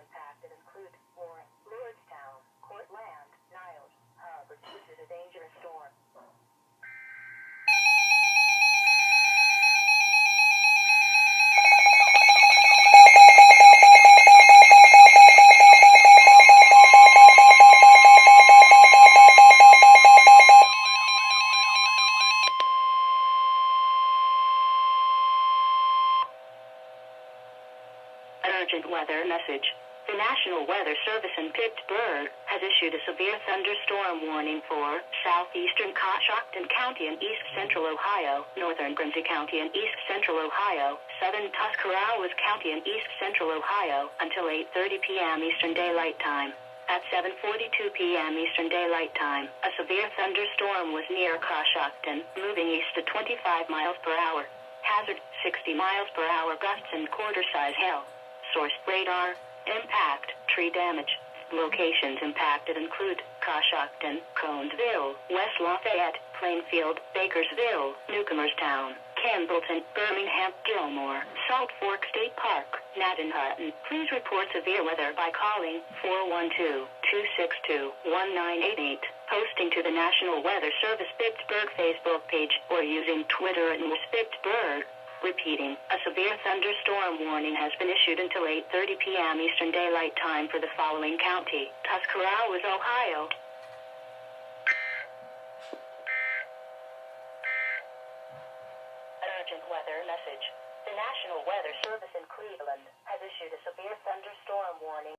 impacted include Warren, Lordstown, Cortland, Niles, Hubbard. This is a dangerous storm. An urgent weather message. The National Weather Service in Pittsburgh has issued a severe thunderstorm warning for southeastern Coshocton County and east central Ohio, northern Quincy County and east central Ohio, southern Tuscarawas County and east central Ohio until 8:30 p.m. Eastern Daylight Time. At 7:42 p.m. Eastern Daylight Time, a severe thunderstorm was near Coshocton, moving east at 25 miles per hour. Hazard, 60 miles per hour gusts and quarter-size hail. Source radar. Impact, tree damage. Locations impacted include Coshocton, Conesville, West Lafayette, Plainfield, Bakersville, Newcomerstown, Campbellton, Birmingham, Gilmore, Salt Fork State Park, Hutton. Please report severe weather by calling 412-262-1988, posting to the National Weather Service Pittsburgh Facebook page, or using Twitter at @Pittsburgh. Repeating, a severe thunderstorm warning has been issued until 8:30 p.m. Eastern Daylight Time for the following county: Tuscarawas, Ohio. An urgent weather message. The National Weather Service in Cleveland has issued a severe thunderstorm warning.